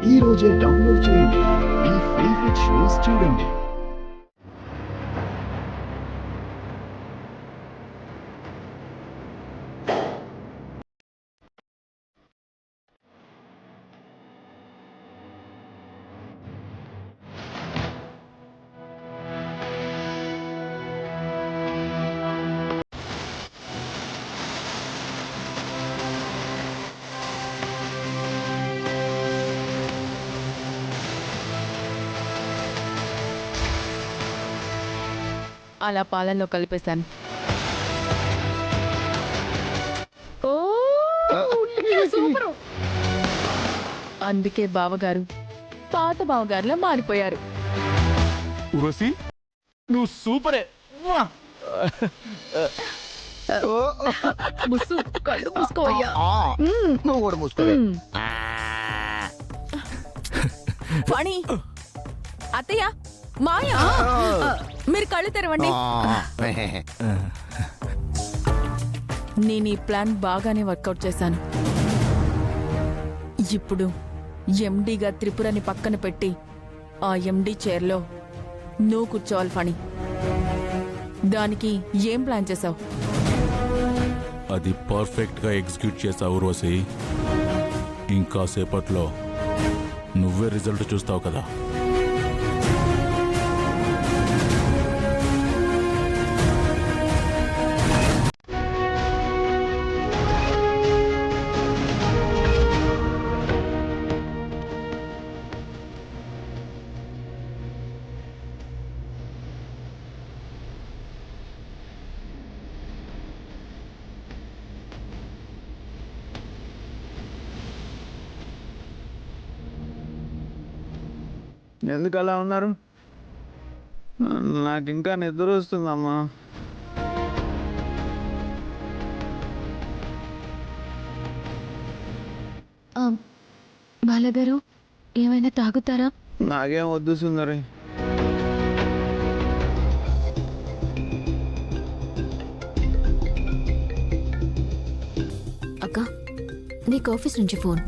ఈ రోజే డౌన్లోడ్ చేయండి. మీ ఫేవరెట్ షోస్ చూడండి. అలా పాలల్లో కలిపేశాను. ఓ సూపరు! అందుకే బావగారు పాత బావగారులా మారిపోయారు. ఉర్వశి నువ్వు సూపరే. ముస్సు కళ్ళు మూసుకోవయ్యా. నువ్వు కూడా మూసుకోవే. వాణి, అత్తయ్య, మాయా, మీరు కళ్ళు తెరవండి. నేను ఈ ప్లాన్ బాగానే వర్కౌట్ చేశాను. ఇప్పుడు ఎండీగా త్రిపురని పక్కన పెట్టి ఆ ఎండీ చైర్లో నువ్వు కూర్చోవాలి ఫణి. దానికి ఏం ప్లాన్ చేసావు? అది పర్ఫెక్ట్ గా ఎగ్జిక్యూట్ చేసావు ఉర్వశి. ఇంకా సేపట్లో నువ్వే రిజల్ట్ చూస్తావు కదా. ఎందుకు అలా ఉన్నారు? నాకు ఇంకా నిద్ర వస్తుందమ్మా. బాలగారు ఏమైనా తాగుతారా? నాకేం వద్దు సుందరి. అక్క, నీకు ఆఫీస్ నుంచి ఫోన్.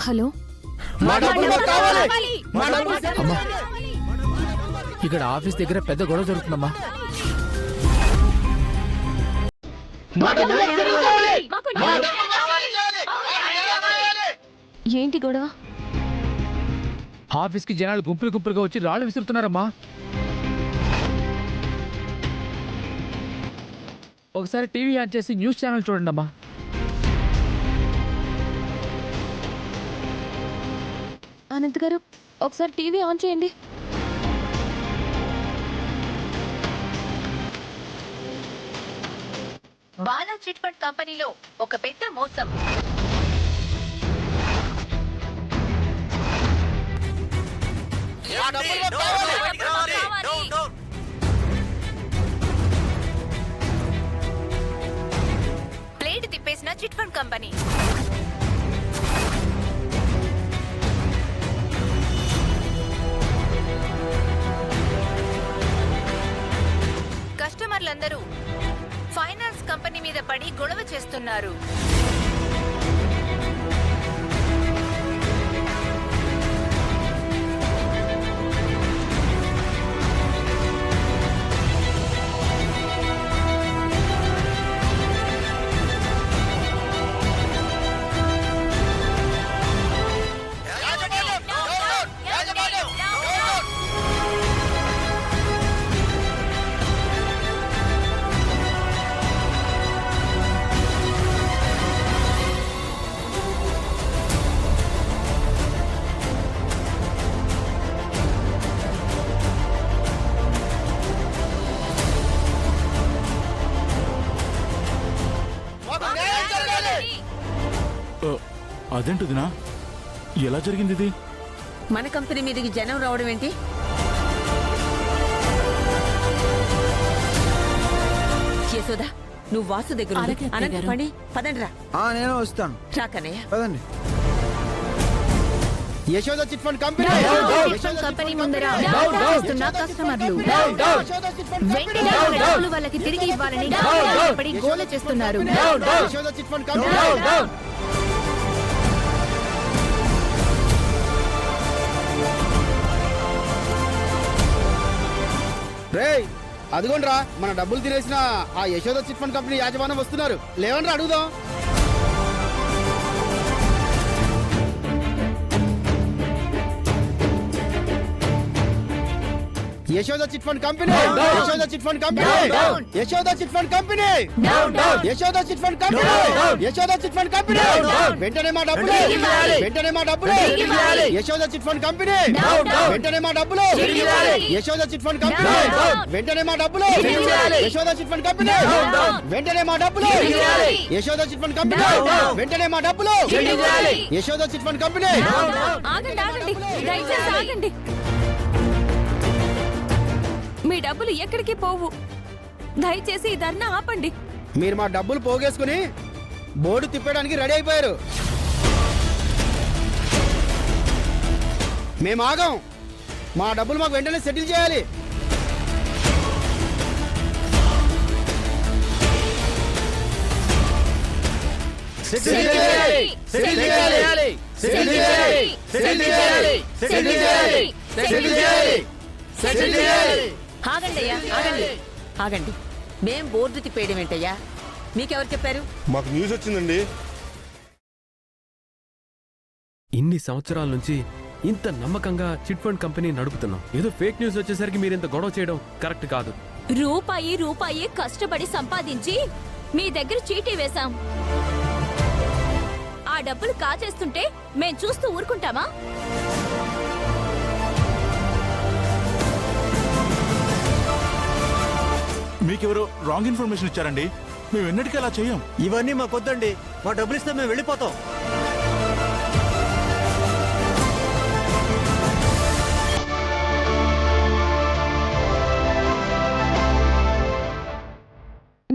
హలో, ఇక్కడ ఆఫీస్ దగ్గర పెద్ద గొడవ జరుగుతుందమ్మా. ఏంటి గొడవ? ఆఫీస్ కి జనాలు గుంపులు గుంపులుగా వచ్చి రాళ్ళు విసురుతున్నారమ్మా. ఒకసారి టీవీ ఆన్ చేసి న్యూస్ ఛానల్ చూడండి అమ్మా. అనంత్ గారు ఒకసారి టీవీ ఆన్ చేయండి. బాలా చిట్ ఫండ్ కంపెనీలో ఒక పెద్ద మోసం. ప్లేట్ తిప్పేసిన చిట్ ఫండ్ కంపెనీ. కస్టమర్లందరూ ఫైనాన్స్ కంపెనీ మీద పడి గొడవ చేస్తున్నారు. అదేంటిదినా? ఎలా జరిగింది ఇది? మన కంపెనీ మీదకి జనం రావడం ఏంటి? యశోదా, నువ్వు వాసు దగ్గర పదండి రా. నేను వస్తాను. రాకనయ్య, పదండి. యశోద చిట్ ఫండ్ కంపెనీ ముందర కస్టమర్లు వెంటనే డబ్బులు వాళ్ళకి తిరిగి ఇవ్వాలని పడి గోల చేస్తున్నారు. యశోద చిట్ ఫండ్ కంపెనీ అదిగోండ్రా మన డబ్బులు తినేసిన ఆ యశోద చిట్ ఫండ్ కంపెనీ యాజమాన్యం వస్తున్నారు. లేవండ్రా అడుగుదాం. Yashoda chit fund company, Yashoda chit fund company, Yashoda chit fund company, Yashoda chit fund company, Yashoda chit fund company, వెంటనే మా డబ్బులు, వెంటనే మా డబ్బులు, యశోద చిట్ ఫండ్ కంపెనీ, వెంటనే మా డబ్బులు, యశోద చిట్ ఫండ్ కంపెనీ, వెంటనే మా డబ్బులు, యశోద చిట్ ఫండ్ కంపెనీ, వెంటనే మా డబ్బులు, యశోద చిట్ ఫండ్ కంపెనీ, వెంటనే మా డబ్బులు, యశోద చిట్ ఫండ్ కంపెనీ. ఆగండి ఆగండి, దయచేసి ఆగండి. మీ డబ్బులు ఎక్కడికి పోవు. దయచేసి ఈ ధర్నా ఆపండి. మీరు మా డబ్బులు పోగేసుకుని బోర్డు తిప్పడానికి రెడీ అయిపోయారు. మేము ఆగం. మా డబ్బులు మాకు వెంటనే సెటిల్ చేయాలి. సెటిల్ చేయాలి, సెటిల్ చేయాలి, సెటిల్ చేయాలి, సెటిల్ చేయాలి, సెటిల్ చేయాలి, సెటిల్ చేయాలి, సెటిల్ చేయాలి. ఆగండి అయ్యా, ఆగండి ఆగండి. మేం బోర్డు తిప్పేయడం ఏంటయ్యా? మీకెవరు చెప్పారు? మాకు న్యూస్ వచ్చిందండి. ఇన్ని సంవత్సరాల నుంచి ఇంత నమ్మకంగా చిట్ ఫండ్ కంపెనీ నడుపుతున్నాం. ఏదో ఫేక్ న్యూస్ వచ్చేసరికి మీరు ఇంత గొడవ చేయడం కరెక్ట్ కాదు. రూపాయి రూపాయి కష్టపడి సంపాదించి మీ దగ్గర చీటీ వేశాం. ఆ డబ్బులు కాజేస్తుంటే మేం చూస్తూ ఊరుకుంటామా? మీకెవరో రాంగ్ ఇన్ఫర్మేషన్ ఇచ్చారండి. మేము ఎన్నటికీ అలా చెయ్యం. ఇవన్నీ మాకొద్దండి. మా డబ్బులు ఇస్తే మేము వెళ్ళిపోతాం.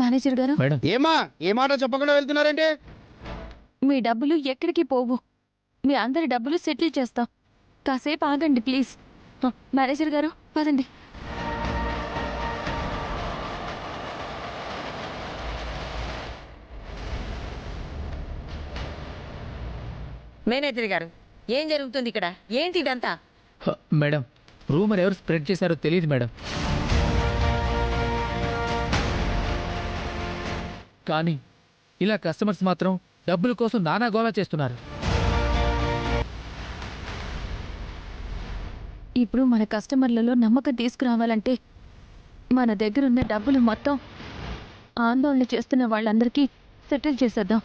మేనేజర్ గారు, మేడం, ఏమా ఏ మాట చెప్పకుండా వెళ్తున్నారంటే? మీ డబ్బులు ఎక్కడికి పోవు. మీ అందరి డబ్బులు సెటిల్ చేస్తాం. కాసేపు ఆగండి ప్లీజ్. మేనేజర్ గారు పదండి. మేనేజర్ గారు, ఏం జరుగుతుంది ఇక్కడ? ఏంటి ఇదంతా? మేడం, రూమర్ ఎవరు స్ప్రెడ్ చేశారో తెలియదు మేడం. కానీ ఇలా కస్టమర్స్ మాత్రం డబ్బుల కోసం నానా గోలా చేస్తున్నారు. ఇప్పుడు మన కస్టమర్లలో నమ్మకం తీసుకురావాలంటే మన దగ్గరున్న డబ్బులు మొత్తం ఆందోళన చేస్తున్న వాళ్ళందరికీ సెటిల్ చేసేద్దాం.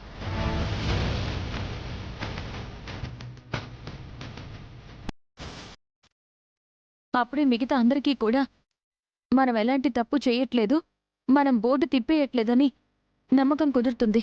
అప్పుడే మిగతా అందరికీ కూడా మనం ఎలాంటి తప్పు చేయట్లేదు, మనం బోర్డు తిప్పేయట్లేదని నమ్మకం కుదురుతుంది.